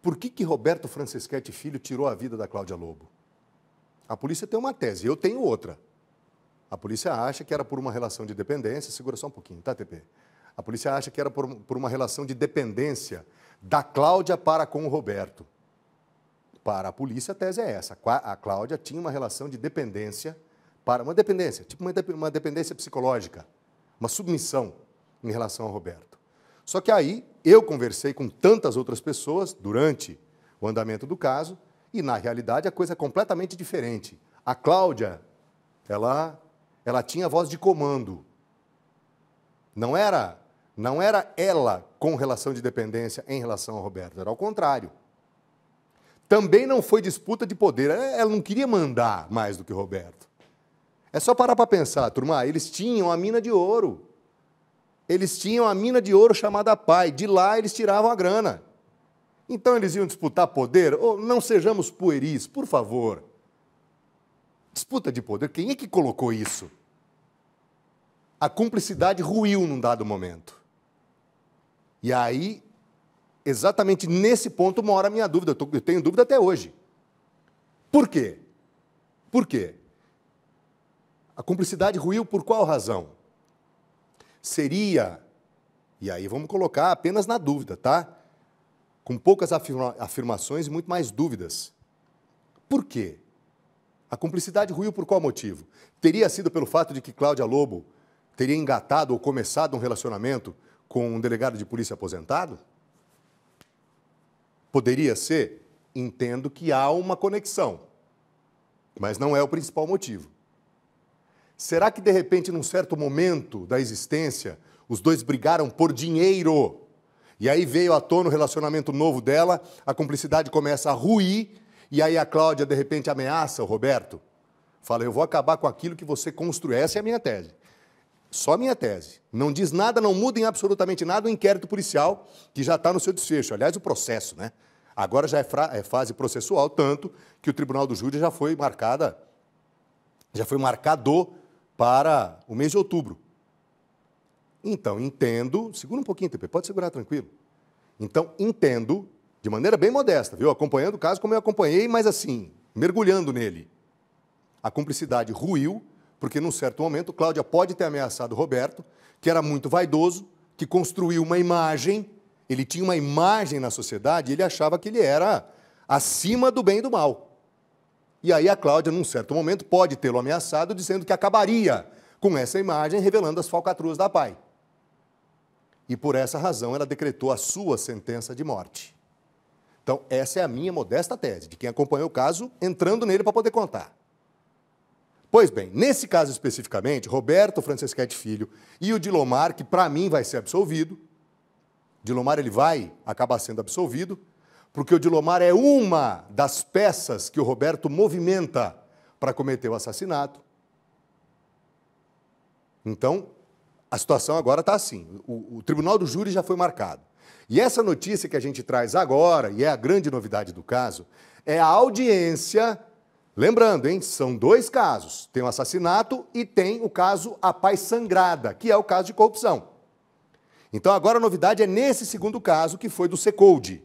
Por que Roberto Franceschetti Filho tirou a vida da Cláudia Lobo? A polícia tem uma tese, eu tenho outra. A polícia acha que era por uma relação de dependência, segura só um pouquinho, tá, TP? A polícia acha que era por uma relação de dependência da Cláudia para com o Roberto. Para a polícia, a tese é essa. A Cláudia tinha uma relação de dependência, tipo uma dependência psicológica, uma submissão em relação ao Roberto. Só que aí eu conversei com tantas outras pessoas durante o andamento do caso e, na realidade, a coisa é completamente diferente. A Cláudia, ela tinha voz de comando. Não era ela com relação de dependência em relação ao Roberto, era ao contrário. Também não foi disputa de poder, ela não queria mandar mais do que o Roberto. É só parar para pensar, turma, eles tinham a mina de ouro. Eles tinham a mina de ouro chamada Pai, de lá eles tiravam a grana. Então eles iam disputar poder? Oh, não sejamos pueris, por favor. Disputa de poder, quem é que colocou isso? A cumplicidade ruiu num dado momento. E aí, exatamente nesse ponto mora a minha dúvida. Eu tenho dúvida até hoje. Por quê? Por quê? A cumplicidade ruiu por qual razão? Seria, e aí vamos colocar apenas na dúvida, tá? Com poucas afirmações e muito mais dúvidas. Por quê? A cumplicidade ruiu por qual motivo? Teria sido pelo fato de que Cláudia Lobo teria engatado ou começado um relacionamento com um delegado de polícia aposentado? Poderia ser? Entendo que há uma conexão, mas não é o principal motivo. Será que, de repente, num certo momento da existência, os dois brigaram por dinheiro? E aí veio à tona o relacionamento novo dela, a cumplicidade começa a ruir, e aí a Cláudia, de repente, ameaça o Roberto. Fala, eu vou acabar com aquilo que você construiu. Essa é a minha tese. Só a minha tese. Não diz nada, não muda em absolutamente nada o inquérito policial, que já está no seu desfecho. Aliás, o processo, né? Agora já é fase processual, tanto que o Tribunal do Júri já foi marcado para o mês de outubro. Então, entendo... Segura um pouquinho, TP, pode segurar tranquilo. Então, entendo, de maneira bem modesta, viu? Acompanhando o caso como eu acompanhei, mas assim, mergulhando nele. A cumplicidade ruiu, porque num certo momento Cláudia pode ter ameaçado o Roberto, que era muito vaidoso, que construiu uma imagem, ele tinha uma imagem na sociedade e ele achava que ele era acima do bem e do mal. E aí a Cláudia, num certo momento, pode tê-lo ameaçado, dizendo que acabaria com essa imagem, revelando as falcatruas da Pai. E por essa razão ela decretou a sua sentença de morte. Então, essa é a minha modesta tese, de quem acompanhou o caso, entrando nele para poder contar. Pois bem, nesse caso especificamente, Roberto Franceschetti Filho e o Dilomar, que para mim vai ser absolvido, Dilomar ele vai acabar sendo absolvido, porque o Dilomar é uma das peças que o Roberto movimenta para cometer o assassinato. Então, a situação agora está assim, o Tribunal do Júri já foi marcado. E essa notícia que a gente traz agora, e é a grande novidade do caso, é a audiência, lembrando, hein, são dois casos, tem o assassinato e tem o caso A Pai Sangrada, que é o caso de corrupção. Então agora a novidade é nesse segundo caso, que foi do Secold,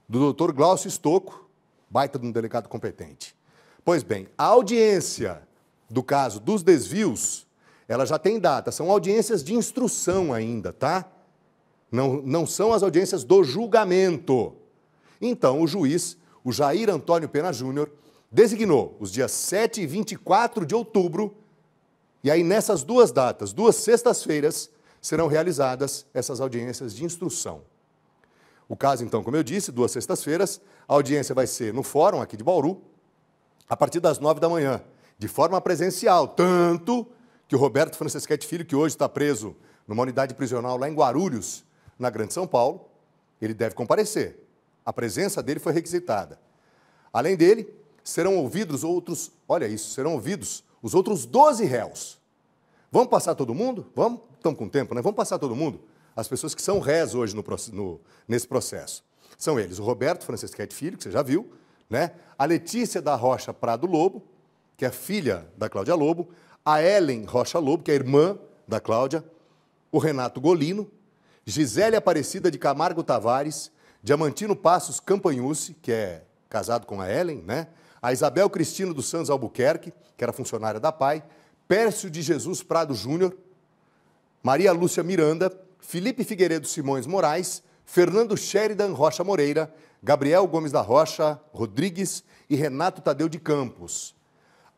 do Dr. Glaucio Stocco, baita de um delegado competente. Pois bem, a audiência do caso dos desvios, ela já tem data, são audiências de instrução ainda, tá? Não são as audiências do julgamento. Então, o juiz, o Jair Antônio Pena Júnior, designou os dias 7 e 24 de outubro, e aí nessas duas datas, duas sextas-feiras, serão realizadas essas audiências de instrução. O caso, então, como eu disse, duas sextas-feiras, a audiência vai ser no fórum aqui de Bauru, a partir das 9 da manhã, de forma presencial, tanto que o Roberto Franceschetti Filho, que hoje está preso numa unidade prisional lá em Guarulhos, na Grande São Paulo, ele deve comparecer. A presença dele foi requisitada. Além dele, serão ouvidos outros, olha isso, serão ouvidos os outros 12 réus. Vamos passar todo mundo? Vamos? Estamos com tempo, né? Vamos passar todo mundo? As pessoas que são réis hoje nesse processo. São eles o Roberto Franceschetti Filho, que você já viu, né? A Letícia da Rocha Prado Lobo, que é filha da Cláudia Lobo, a Ellen Rocha Lobo, que é irmã da Cláudia, o Renato Golino, Gisele Aparecida de Camargo Tavares, Diamantino Passos Campanhucci, que é casado com a Ellen, né? A Isabel Cristino dos Santos Albuquerque, que era funcionária da PAI, Pércio de Jesus Prado Júnior, Maria Lúcia Miranda, Felipe Figueiredo Simões Moraes, Fernando Sheridan Rocha Moreira, Gabriel Gomes da Rocha Rodrigues e Renato Tadeu de Campos.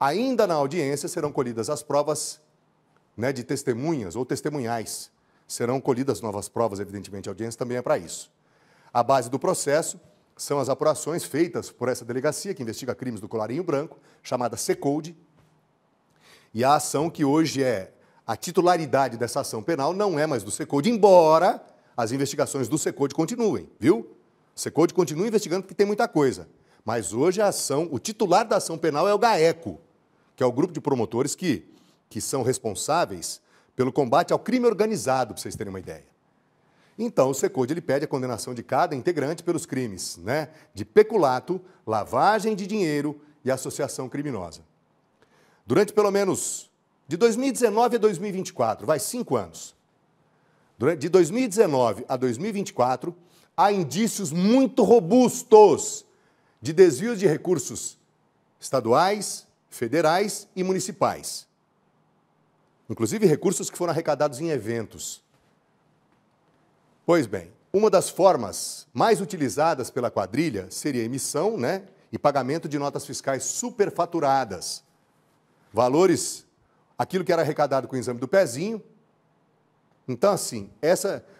Ainda na audiência serão colhidas as provas, né, de testemunhas ou testemunhais. Serão colhidas novas provas, evidentemente, a audiência também é para isso. A base do processo são as apurações feitas por essa delegacia que investiga crimes do colarinho branco, chamada C-Code, e a ação que hoje é a titularidade dessa ação penal não é mais do C-Code, embora as investigações do C-Code continuem, viu? O C-Code continua investigando porque tem muita coisa. Mas hoje a ação, o titular da ação penal é o GAECO, que é o grupo de promotores que são responsáveis pelo combate ao crime organizado, para vocês terem uma ideia. Então, o C-Code ele pede a condenação de cada integrante pelos crimes, né, de peculato, lavagem de dinheiro e associação criminosa. Durante pelo menos de 2019 a 2024, vai 5 anos. De 2019 a 2024, há indícios muito robustos de desvios de recursos estaduais, federais e municipais. Inclusive recursos que foram arrecadados em eventos. Pois bem, uma das formas mais utilizadas pela quadrilha seria a emissão, né, e pagamento de notas fiscais superfaturadas. Valores, aquilo que era arrecadado com o exame do pezinho. Então, assim,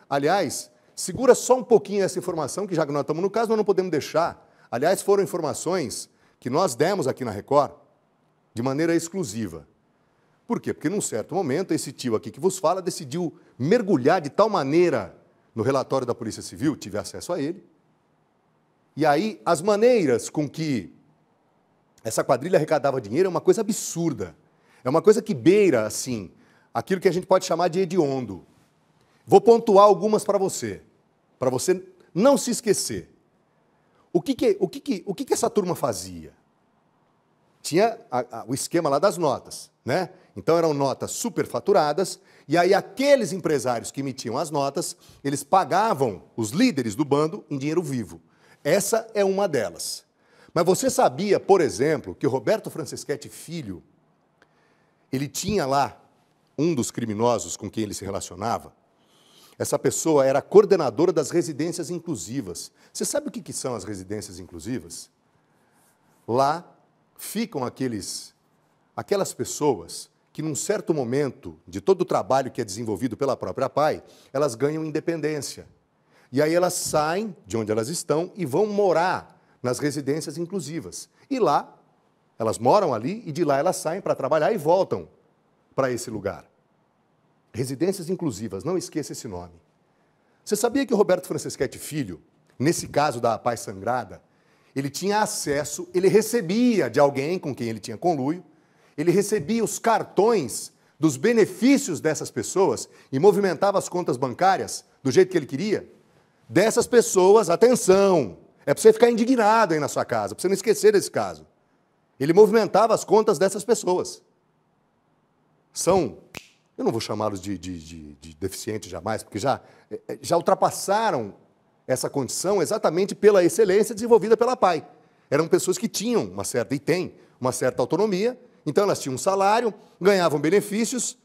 aliás, segura só um pouquinho essa informação, que já que nós estamos no caso, nós não podemos deixar. Aliás, foram informações que nós demos aqui na Record de maneira exclusiva. Por quê? Porque num certo momento, esse tio aqui que vos fala decidiu mergulhar de tal maneira no relatório da Polícia Civil, tive acesso a ele, e aí as maneiras com que essa quadrilha arrecadava dinheiro é uma coisa absurda. É uma coisa que beira, assim, aquilo que a gente pode chamar de hediondo. Vou pontuar algumas para você não se esquecer. O que essa turma fazia? Tinha o esquema lá das notas, né? Então eram notas superfaturadas, e aí aqueles empresários que emitiam as notas, eles pagavam os líderes do bando em dinheiro vivo. Essa é uma delas. Mas você sabia, por exemplo, que o Roberto Franceschetti Filho, ele tinha lá um dos criminosos com quem ele se relacionava? Essa pessoa era coordenadora das residências inclusivas. Você sabe o que são as residências inclusivas? Lá ficam aquelas pessoas que, num certo momento de todo o trabalho que é desenvolvido pela própria PAI, elas ganham independência. E aí elas saem de onde elas estão e vão morar nas residências inclusivas. E lá, elas moram ali e de lá elas saem para trabalhar e voltam para esse lugar. Residências inclusivas, não esqueça esse nome. Você sabia que o Roberto Franceschetti Filho, nesse caso da PAI Sangrada, ele tinha acesso, ele recebia de alguém com quem ele tinha conluio, ele recebia os cartões dos benefícios dessas pessoas e movimentava as contas bancárias do jeito que ele queria? Dessas pessoas, atenção, é para você ficar indignado aí na sua casa, para você não esquecer desse caso. Ele movimentava as contas dessas pessoas. Eu não vou chamá-los de deficientes jamais, porque já ultrapassaram essa condição exatamente pela excelência desenvolvida pela PAI. Eram pessoas que tinham e têm uma certa autonomia, então elas tinham um salário, ganhavam benefícios,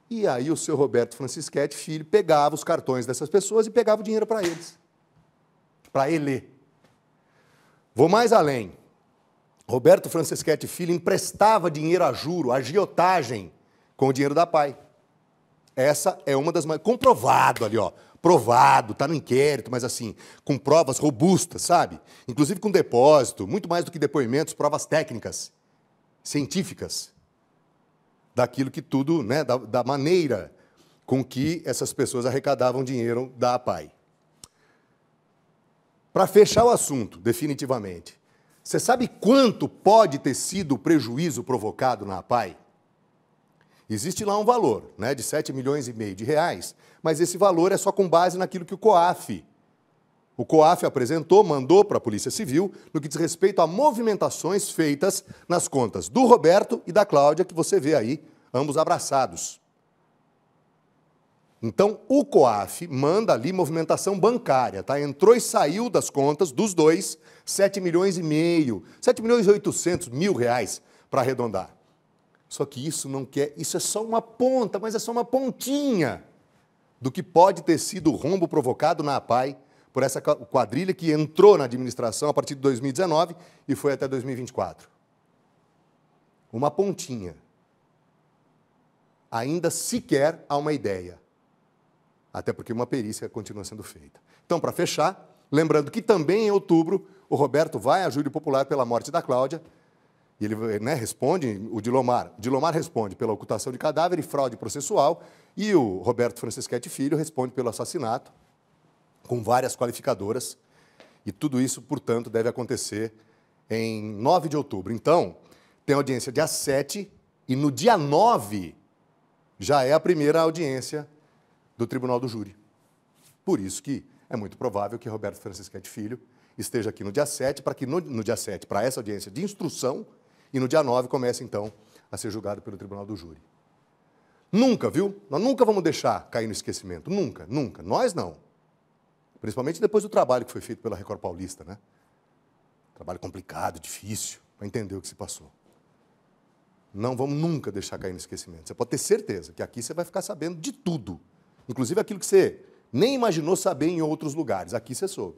e aí o seu Roberto Franceschetti Filho pegava os cartões dessas pessoas e pegava o dinheiro para eles. Para ele. Vou mais além. Roberto Franceschetti Filho emprestava dinheiro a juro, agiotagem, com o dinheiro da PAI. Essa é uma das mais... Comprovado ali, ó. Provado, está no inquérito, mas assim, com provas robustas, sabe? Inclusive com depósito, muito mais do que depoimentos, provas técnicas, científicas, daquilo que tudo, né, da maneira com que essas pessoas arrecadavam dinheiro da PAI. Para fechar o assunto, definitivamente, você sabe quanto pode ter sido o prejuízo provocado na PAI? Existe lá um valor, né, de 7,5 milhões de reais, mas esse valor é só com base naquilo que o COAF apresentou, mandou para a Polícia Civil, no que diz respeito a movimentações feitas nas contas do Roberto e da Cláudia, que você vê aí, ambos abraçados. Então, o COAF manda ali movimentação bancária, tá? Entrou e saiu das contas dos dois 7,5 milhões, 7,8 milhões para arredondar. Só que isso não quer, isso é só uma ponta, mas é só uma pontinha do que pode ter sido o rombo provocado na APAI por essa quadrilha que entrou na administração a partir de 2019 e foi até 2024. Uma pontinha. Ainda sequer há uma ideia. Até porque uma perícia continua sendo feita. Então, para fechar, lembrando que também em outubro o Roberto vai a júri popular pela morte da Cláudia, e ele responde, o Dilomar responde pela ocultação de cadáver e fraude processual, e o Roberto Franceschetti Filho responde pelo assassinato, com várias qualificadoras, e tudo isso, portanto, deve acontecer em 9 de outubro. Então, tem audiência dia 7, e no dia 9 já é a primeira audiência do Tribunal do Júri. Por isso que é muito provável que Roberto Franceschetti Filho esteja aqui no dia 7, para que no dia 7, para essa audiência de instrução, e no dia 9 comece, então, a ser julgado pelo Tribunal do Júri. Nunca, viu? Nós nunca vamos deixar cair no esquecimento. Nunca, nunca. Nós não. Principalmente depois do trabalho que foi feito pela Record Paulista, né? Trabalho complicado, difícil, para entender o que se passou. Não vamos nunca deixar cair no esquecimento. Você pode ter certeza que aqui você vai ficar sabendo de tudo. Inclusive aquilo que você nem imaginou saber em outros lugares. Aqui você soube.